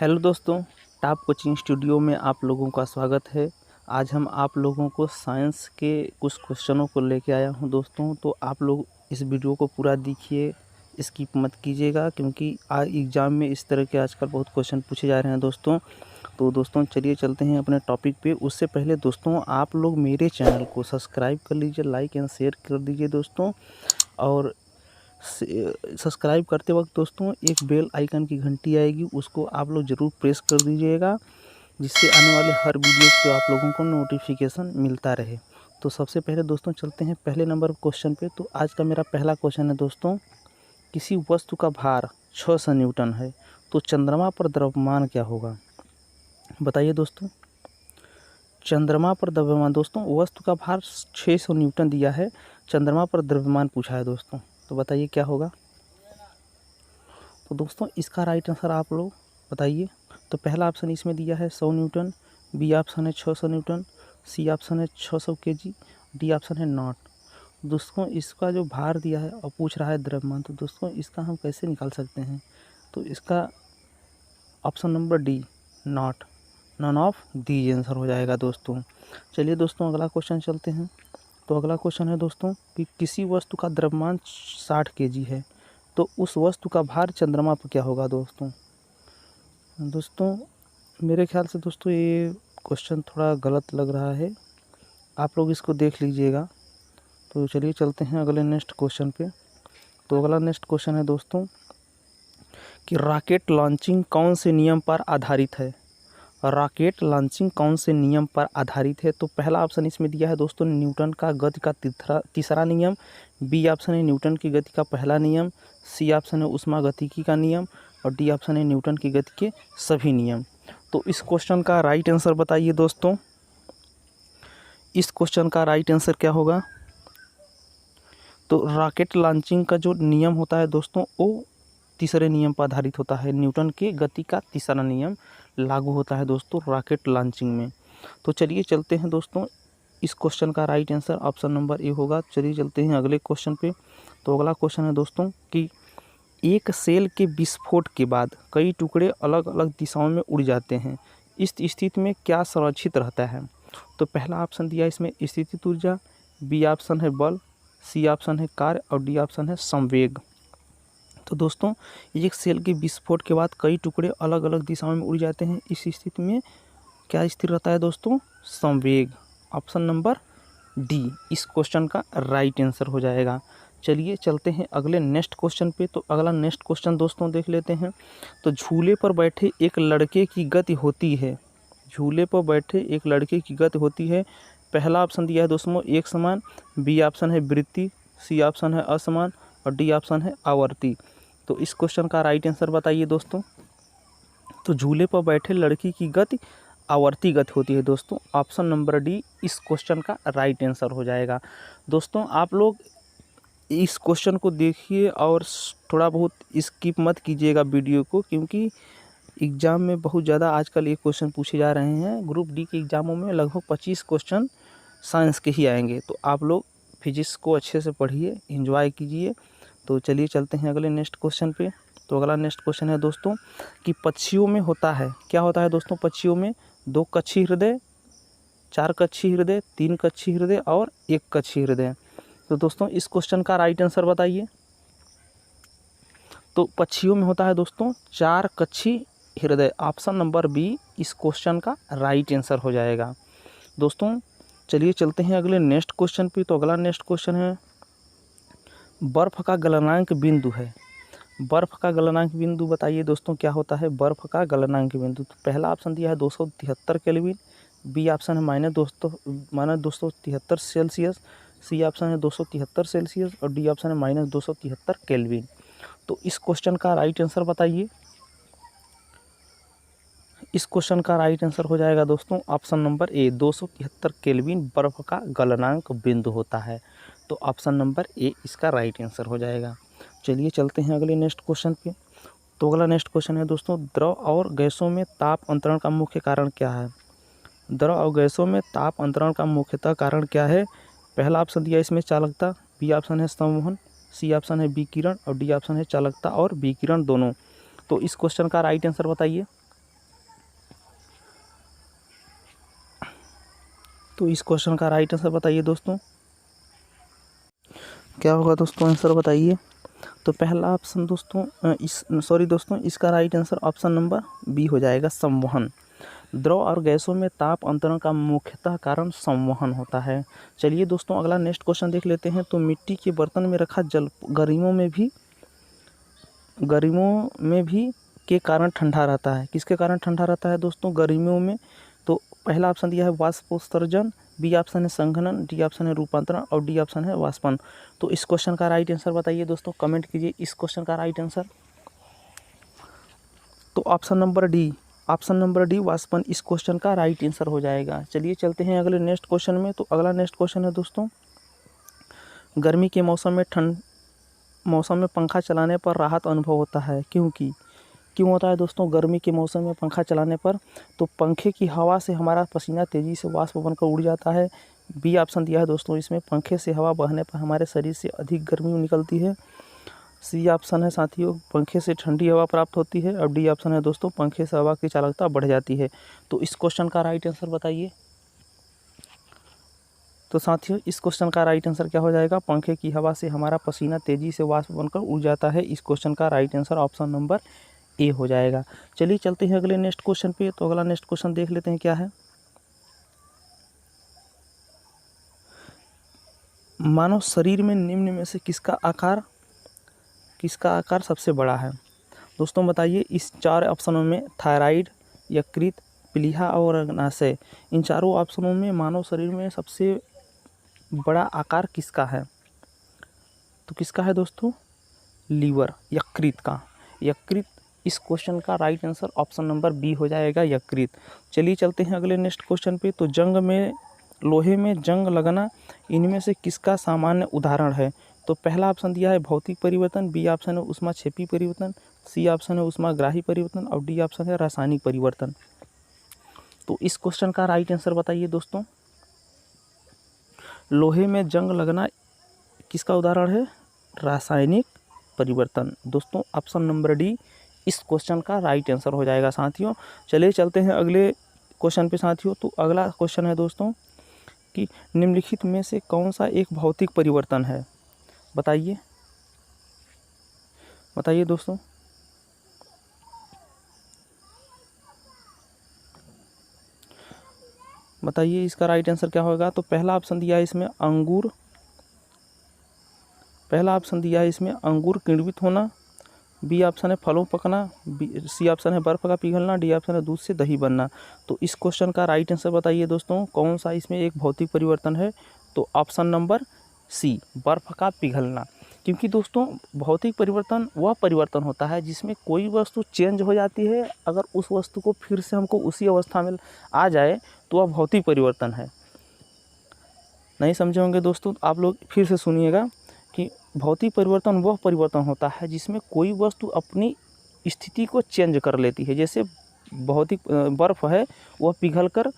Hello दोस्तों, top coaching studio में आप लोगों का स्वागत है। आज हम आप लोगों को साइंस के कुछ क्वेश्चनों को लेके आया हूं दोस्तों। तो आप लोग इस वीडियो को पूरा देखिए, स्किप मत कीजिएगा, क्योंकि आज एग्ज़ाम में इस तरह के आजकल बहुत क्वेश्चन पूछे जा रहे हैं दोस्तों। तो दोस्तों चलिए चलते हैं अपने टॉपिक पे। उससे पहले दोस्तों आप लोग मेरे चैनल को सब्सक्राइब कर लीजिए, लाइक एंड शेयर कर दीजिए दोस्तों। और सब्सक्राइब करते वक्त दोस्तों एक बेल आइकन की घंटी आएगी, उसको आप लोग ज़रूर प्रेस कर दीजिएगा, जिससे आने वाले हर वीडियो को आप लोगों को नोटिफिकेशन मिलता रहे। तो सबसे पहले दोस्तों चलते हैं पहले नंबर क्वेश्चन पे। तो आज का मेरा पहला क्वेश्चन है दोस्तों, किसी वस्तु का भार 600 न्यूटन है तो चंद्रमा पर द्रव्यमान क्या होगा? बताइए दोस्तों। चंद्रमा पर द्रव्यमान दोस्तों, वस्तु का भार 600 न्यूटन दिया है, चंद्रमा पर द्रव्यमान पूछा है दोस्तों, तो बताइए क्या होगा? तो दोस्तों इसका राइट आंसर आप लोग बताइए। तो पहला ऑप्शन इसमें दिया है 100 न्यूटन, बी ऑप्शन है 600 न्यूटन, सी ऑप्शन है 600 केजी, डी ऑप्शन है नॉट। दोस्तों इसका जो भार दिया है और पूछ रहा है द्रव्यमान, तो दोस्तों इसका हम कैसे निकाल सकते हैं? तो इसका option number D not, none of these answer हो जाएगा दोस्तों। चलिए दोस्तों अगला क्वेश्चन चलते हैं। तो अगला क्वेश्चन है दोस्तों कि किसी वस्तु का द्रव्यमान 60 केजी है तो उस वस्तु का भार चंद्रमा पर क्या होगा दोस्तों? दोस्तों मेरे ख्याल से दोस्तों ये क्वेश्चन थोड़ा गलत लग रहा है, आप लोग इसको देख लीजिएगा। तो चलिए चलते हैं अगले नेक्स्ट क्वेश्चन पे। तो अगला नेक्स्ट क्वेश्चन है दोस्तों कि रॉकेट लॉन्चिंग कौन से नियम पर आधारित है? रॉकेट लॉन्चिंग कौन से नियम पर आधारित है? तो पहला ऑप्शन इसमें दिया है दोस्तों न्यूटन का गति का तीसरा नियम, बी ऑप्शन है न्यूटन की गति का पहला नियम, सी ऑप्शन है उष्मागतिकी का नियम, और डी ऑप्शन है न्यूटन की गति के सभी नियम। तो इस क्वेश्चन का राइट आंसर बताइए दोस्तों। इस क्वेश्चन का राइट आंसर क्या होगा? तो रॉकेट लॉन्चिंग का जो नियम होता है दोस्तों वो तीसरे नियम पर आधारित होता है, न्यूटन के गति का तीसरा नियम लागू होता है दोस्तों रॉकेट लॉन्चिंग में। तो चलिए चलते हैं दोस्तों, इस क्वेश्चन का राइट आंसर ऑप्शन नंबर ए होगा। चलिए चलते हैं अगले क्वेश्चन पे। तो अगला क्वेश्चन है दोस्तों कि एक सेल के विस्फोट के बाद कई टुकड़े अलग अलग दिशाओं में उड़ जाते हैं, इस स्थिति में क्या संरक्षित रहता है? तो पहला ऑप्शन दिया इसमें स्थितिज ऊर्जा, बी ऑप्शन है बल, सी ऑप्शन है कार्य, और डी ऑप्शन है संवेग। तो दोस्तों एक सेल के विस्फोट के बाद कई टुकड़े अलग अलग दिशाओं में उड़ जाते हैं, इस स्थिति में क्या स्थिर रहता है दोस्तों? संवेग। ऑप्शन नंबर डी इस क्वेश्चन का राइट आंसर हो जाएगा। चलिए चलते हैं अगले नेक्स्ट क्वेश्चन पे। तो अगला नेक्स्ट क्वेश्चन दोस्तों देख लेते हैं। तो झूले पर बैठे एक लड़के की गति होती है, झूले पर बैठे एक लड़के की गति होती है। पहला ऑप्शन दिया है दोस्तों एक समान, बी ऑप्शन है वृत्ति, सी ऑप्शन है असमान, और डी ऑप्शन है आवर्ती। तो इस क्वेश्चन का राइट आंसर बताइए दोस्तों। तो झूले पर बैठे लड़की की गति आवर्ती गति होती है दोस्तों, ऑप्शन नंबर डी इस क्वेश्चन का राइट आंसर हो जाएगा। दोस्तों आप लोग इस क्वेश्चन को देखिए और थोड़ा बहुत स्किप मत कीजिएगा वीडियो को, क्योंकि एग्ज़ाम में बहुत ज़्यादा आजकल ये क्वेश्चन पूछे जा रहे हैं। ग्रुप डी के एग्ज़ामों में लगभग 25 क्वेश्चन साइंस के ही आएंगे, तो आप लोग फिजिक्स को अच्छे से पढ़िए, एंजॉय कीजिए। तो चलिए चलते हैं अगले नेक्स्ट क्वेश्चन पे। तो अगला नेक्स्ट क्वेश्चन है दोस्तों कि पक्षियों में होता है, क्या होता है दोस्तों पक्षियों में? 2 कक्षी हृदय, 4 कक्षी हृदय, 3 कक्षी हृदय और 1 कक्षी हृदय। तो दोस्तों इस क्वेश्चन का राइट आंसर बताइए। तो पक्षियों में होता है दोस्तों 4 कक्षी हृदय, ऑप्शन नंबर बी इस क्वेश्चन का राइट आंसर हो जाएगा। दोस्तों चलिए चलते हैं अगले नेक्स्ट क्वेश्चन पे। तो अगला नेक्स्ट क्वेश्चन है बर्फ़ का गलनांक बिंदु है, बर्फ़ का गलनांक बिंदु बताइए दोस्तों क्या होता है बर्फ़ का गलनांक बिंदु? तो पहला ऑप्शन दिया है 273 केल्विन, बी ऑप्शन है -273 सेल्सियस, सी ऑप्शन है 273 सेल्सियस, और डी ऑप्शन है -273 केल्विन। तो इस क्वेश्चन का राइट आंसर बताइए। इस क्वेश्चन का राइट आंसर हो जाएगा दोस्तों ऑप्शन नंबर ए 273 केल्विन बर्फ़ का गलनांक बिंदु होता है। तो ऑप्शन नंबर ए इसका राइट आंसर हो जाएगा। चलिए चलते हैं अगले नेक्स्ट क्वेश्चन पे। तो अगला नेक्स्ट क्वेश्चन है दोस्तों द्रव और गैसों में ताप अंतरण का मुख्य कारण क्या है? द्रव और गैसों में ताप अंतरण का मुख्यतः कारण क्या है? पहला ऑप्शन दिया इसमें चालकता, बी ऑप्शन है संवहन, सी ऑप्शन है विकिरण, और डी ऑप्शन है चालकता और विकिरण दोनों। तो इस क्वेश्चन का राइट आंसर बताइए। तो इस क्वेश्चन का राइट आंसर बताइए दोस्तों, क्या होगा दोस्तों, आंसर बताइए। तो पहला ऑप्शन दोस्तों इसका right answer option number B हो जाएगा, संवहन। द्रव और गैसों में ताप अंतरण का मुख्यतः कारण संवहन होता है। चलिए दोस्तों अगला नेक्स्ट क्वेश्चन देख लेते हैं। तो मिट्टी के बर्तन में रखा जल गर्मियों में भी के कारण ठंडा रहता है। किसके कारण ठंडा रहता है दोस्तों, गर्मियों में। तो पहला ऑप्शन दिया है वाष्पोत्सर्जन, बी ऑप्शन है संघनन, डी ऑप्शन है रूपांतरण और डी ऑप्शन है वाष्पन। तो इस क्वेश्चन का राइट आंसर बताइए दोस्तों, कमेंट कीजिए इस क्वेश्चन का राइट आंसर। तो ऑप्शन नंबर डी वाष्पन इस क्वेश्चन का राइट आंसर हो जाएगा। चलिए चलते हैं अगले नेक्स्ट क्वेश्चन में। तो अगला नेक्स्ट क्वेश्चन है दोस्तों, गर्मी के मौसम में पंखा चलाने पर राहत अनुभव होता है, क्यों होता है दोस्तों गर्मी के मौसम में पंखा चलाने पर। तो पंखे की हवा से हमारा पसीना तेज़ी से वाष्प बनकर उड़ जाता है। बी ऑप्शन दिया है दोस्तों इसमें, पंखे से हवा बहने पर हमारे शरीर से अधिक गर्मी निकलती है। सी ऑप्शन है साथियों, पंखे से ठंडी हवा प्राप्त होती है। और डी ऑप्शन है दोस्तों, पंखे से हवा की चालकता बढ़ जाती है। तो इस क्वेश्चन का राइट आंसर बताइए। तो साथियों इस क्वेश्चन का राइट आंसर क्या हो जाएगा, पंखे की हवा से हमारा पसीना तेज़ी से वाष्प बनकर उड़ जाता है। इस क्वेश्चन का राइट आंसर ऑप्शन नंबर ए हो जाएगा। चलिए चलते हैं अगले नेक्स्ट क्वेश्चन पे। तो अगला नेक्स्ट क्वेश्चन देख लेते हैं क्या है। मानव शरीर में निम्न में से किसका आकार सबसे बड़ा है। दोस्तों बताइए इस चार ऑप्शनों में थायराइड, यकृत, प्लीहा और अग्नाशय, इन चारों ऑप्शनों में मानव शरीर में सबसे बड़ा आकार किसका है। तो किसका है दोस्तों, लीवर, यकृत का। यकृत इस क्वेश्चन का right answer option number B हो जाएगा, यकृत। चलिए चलते हैं अगले नेक्स्ट क्वेश्चन पे। तो लोहे में जंग लगना इनमें से किसका सामान्य उदाहरण है। तो पहला ऑप्शन दिया है भौतिक परिवर्तन, बी ऑप्शन है ऊष्माक्षेपी परिवर्तन, सी ऑप्शन है ऊष्माग्राही परिवर्तन और डी ऑप्शन है रासायनिक परिवर्तन। तो इस क्वेश्चन का राइट आंसर बताइए दोस्तों, लोहे में जंग लगना किसका उदाहरण है, रासायनिक परिवर्तन। दोस्तों ऑप्शन नंबर डी इस क्वेश्चन का राइट आंसर हो जाएगा साथियों। चलिए चलते हैं अगले क्वेश्चन पे साथियों। तो अगला क्वेश्चन है दोस्तों कि निम्नलिखित में से कौन सा एक भौतिक परिवर्तन है। बताइए दोस्तों। बताइए इसका राइट आंसर क्या होगा। तो पहला ऑप्शन दिया है इसमें अंगूर किण्वित होना, बी ऑप्शन है फलों पकना, सी ऑप्शन है बर्फ़ का पिघलना, डी ऑप्शन है दूध से दही बनना। तो इस क्वेश्चन का राइट आंसर बताइए दोस्तों, कौन सा इसमें एक भौतिक परिवर्तन है। तो ऑप्शन नंबर सी, बर्फ़ का पिघलना। क्योंकि दोस्तों भौतिक परिवर्तन वह परिवर्तन होता है जिसमें कोई वस्तु चेंज हो जाती है, अगर उस वस्तु को फिर से हमको उसी अवस्था में आ जाए तो वह भौतिक परिवर्तन है। नहीं समझे होंगे दोस्तों, आप लोग फिर से सुनिएगा कि भौतिक परिवर्तन वह परिवर्तन होता है जिसमें कोई वस्तु अपनी स्थिति को चेंज कर लेती है। जैसे भौतिक बर्फ़ है, वह पिघलकर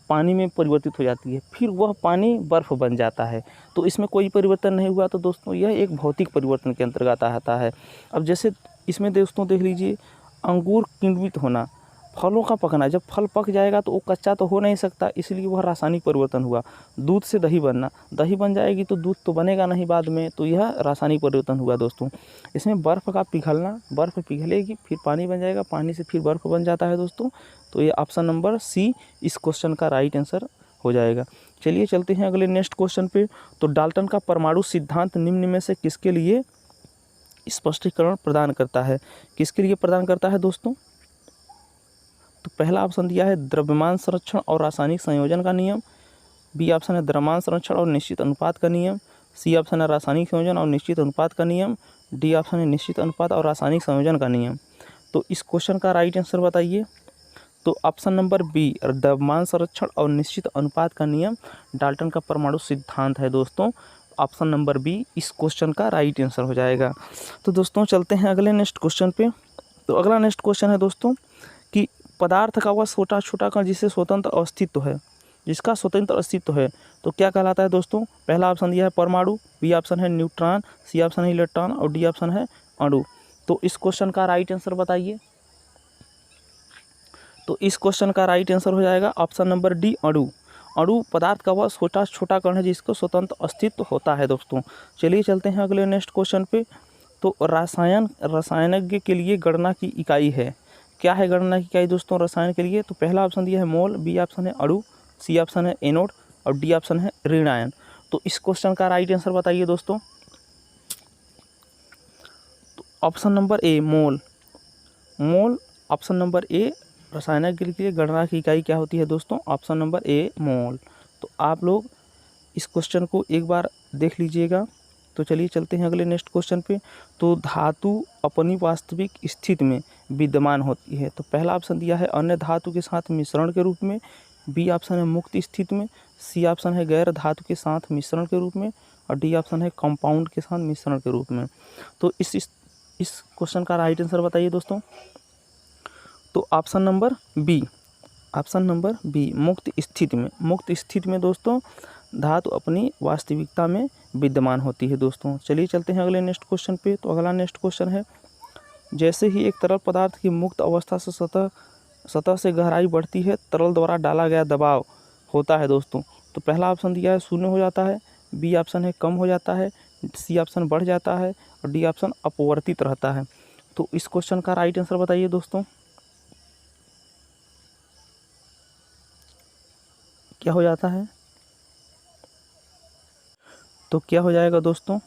पानी में परिवर्तित हो जाती है, फिर वह पानी बर्फ़ बन जाता है। तो इसमें कोई परिवर्तन नहीं हुआ, तो दोस्तों यह एक भौतिक परिवर्तन के अंतर्गत आता है। अब जैसे इसमें दोस्तों देख लीजिए, अंगूर किण्वित होना, फलों का पकना, जब फल पक जाएगा तो वो कच्चा तो हो नहीं सकता, इसलिए वह रासायनिक परिवर्तन हुआ। दूध से दही बनना, दही बन जाएगी तो दूध तो बनेगा नहीं बाद में, तो यह रासायनिक परिवर्तन हुआ दोस्तों। इसमें बर्फ़ का पिघलना, बर्फ़ पिघलेगी फिर पानी बन जाएगा, पानी से फिर बर्फ़ बन जाता है दोस्तों। तो ये ऑप्शन नंबर सी इस क्वेश्चन का राइट आंसर हो जाएगा। चलिए चलते हैं अगले नेक्स्ट क्वेश्चन पे। तो डाल्टन का परमाणु सिद्धांत निम्न में से किसके लिए स्पष्टीकरण प्रदान करता है। किसके लिए प्रदान करता है दोस्तों। तो पहला ऑप्शन दिया है द्रव्यमान संरक्षण और रासायनिक संयोजन का नियम, बी ऑप्शन है द्रव्यमान संरक्षण और निश्चित अनुपात का नियम, सी ऑप्शन है रासायनिक संयोजन और निश्चित अनुपात का नियम, डी ऑप्शन है निश्चित अनुपात और रासायनिक संयोजन का नियम। तो इस क्वेश्चन का राइट आंसर बताइए। तो ऑप्शन नंबर बी द्रव्यमान संरक्षण और निश्चित अनुपात का नियम डाल्टन का परमाणु सिद्धांत है दोस्तों। ऑप्शन नंबर बी इस क्वेश्चन का राइट आंसर हो जाएगा। तो दोस्तों चलते हैं अगले नेक्स्ट क्वेश्चन पे। तो अगला नेक्स्ट क्वेश्चन है दोस्तों कि पदार्थ का वह छोटा छोटा कण जिसका स्वतंत्र अस्तित्व है तो क्या कहलाता है दोस्तों। पहला ऑप्शन दिया है परमाणु, बी ऑप्शन है न्यूट्रॉन, सी ऑप्शन है इलेक्ट्रॉन और डी ऑप्शन है अणु। तो इस क्वेश्चन का राइट आंसर बताइए। तो इस क्वेश्चन का राइट आंसर हो जाएगा ऑप्शन नंबर डी अणु। अणु पदार्थ का वह छोटा कण है जिसको स्वतंत्र अस्तित्व होता है दोस्तों। चलिए चलते हैं अगले नेक्स्ट क्वेश्चन पे। तो रसायनज्ञ के लिए गणना की इकाई है। क्या है गणना की इकाई दोस्तों रसायन के लिए? तो पहला ऑप्शन दिया है मोल, बी ऑप्शन है अणु, सी ऑप्शन है एनोड और डी ऑप्शन है ऋण आयन। तो इस क्वेश्चन का राइट आंसर बताइए दोस्तों। तो option number A mole. Option number A रसायनज्ञ के लिए गणना की इकाई क्या होती है दोस्तों? Option number A mole. तो आप लोग इस क्वेश्चन को एक बार देख लीजिएगा। तो चलिए चलते हैं अगले नेक्स्ट क्वेश्चन पे। तो धातु अपनी वास्तविक स्थिति में विद्यमान होती है। तो पहला ऑप्शन दिया है अन्य धातु के साथ मिश्रण के रूप में, बी ऑप्शन है मुक्त स्थिति में, सी ऑप्शन है गैर धातु के साथ मिश्रण के रूप में और डी ऑप्शन है कंपाउंड के साथ मिश्रण के रूप में। तो इस क्वेश्चन का राइट आंसर बताइए दोस्तों। तो ऑप्शन नंबर बी मुक्त स्थिति में दोस्तों धातु अपनी वास्तविकता में विद्यमान होती है दोस्तों। चलिए चलते हैं अगले नेक्स्ट क्वेश्चन पे। तो अगला नेक्स्ट क्वेश्चन है, जैसे ही एक तरल पदार्थ की मुक्त अवस्था से सतह से गहराई बढ़ती है, तरल द्वारा डाला गया दबाव होता है दोस्तों। तो पहला ऑप्शन दिया है शून्य हो जाता है, बी ऑप्शन है कम हो जाता है, सी ऑप्शन बढ़ जाता है और डी ऑप्शन अपवर्तित रहता है। तो इस क्वेश्चन का राइट आंसर बताइए दोस्तों। क्या हो जाता है? तो क्या हो जाएगा दोस्तों?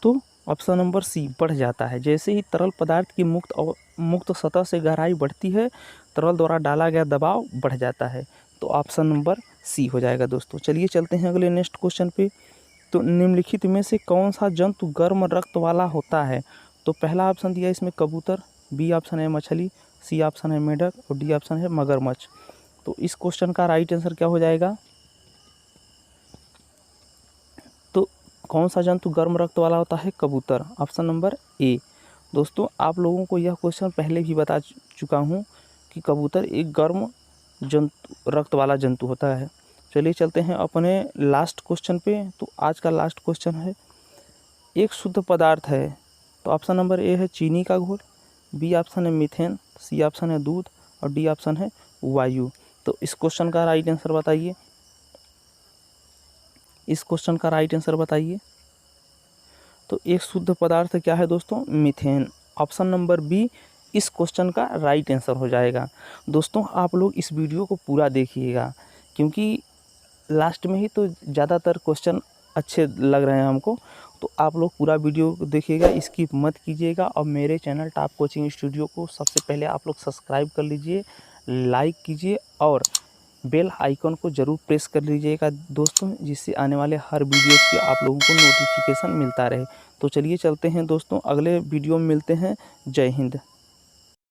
तो ऑप्शन नंबर सी बढ़ जाता है। जैसे ही तरल पदार्थ की मुक्त सतह से गहराई बढ़ती है, तरल द्वारा डाला गया दबाव बढ़ जाता है। तो ऑप्शन नंबर सी हो जाएगा दोस्तों। चलिए चलते हैं अगले नेक्स्ट क्वेश्चन पे। तो निम्नलिखित में से कौन सा जंतु गर्म रक्त वाला होता है? तो पहला ऑप्शन दिया है इसमें कबूतर, बी ऑप्शन है मछली, सी ऑप्शन है मेढक और डी ऑप्शन है मगरमच्छ। तो इस क्वेश्चन का राइट आंसर क्या हो जाएगा? तो कौन सा जंतु गर्म रक्त वाला होता है? कबूतर, ऑप्शन नंबर ए। दोस्तों आप लोगों को यह क्वेश्चन पहले भी बता चुका हूँ कि कबूतर एक गर्म रक्त वाला जंतु होता है। चलिए चलते हैं अपने लास्ट क्वेश्चन पे। तो आज का लास्ट क्वेश्चन है, एक शुद्ध पदार्थ है। तो ऑप्शन नंबर ए है चीनी का घोल, बी ऑप्शन है मीथेन, सी ऑप्शन है दूध और डी ऑप्शन है वायु। तो इस क्वेश्चन का राइट आंसर बताइए। तो एक शुद्ध पदार्थ क्या है दोस्तों? मीथेन। ऑप्शन नंबर बी इस क्वेश्चन का राइट आंसर हो जाएगा। दोस्तों आप लोग इस वीडियो को पूरा देखिएगा, क्योंकि लास्ट में ही तो ज़्यादातर क्वेश्चन अच्छे लग रहे हैं हमको। तो आप लोग पूरा वीडियो देखिएगा, स्किप मत कीजिएगा। और मेरे चैनल टॉप कोचिंग स्टूडियो को सबसे पहले आप लोग सब्सक्राइब कर लीजिए, लाइक कीजिए और बेल आइकन को ज़रूर प्रेस कर लीजिएगा दोस्तों, जिससे आने वाले हर वीडियो की आप लोगों को नोटिफिकेशन मिलता रहे। तो चलिए चलते हैं दोस्तों, अगले वीडियो में मिलते हैं। जय हिंद।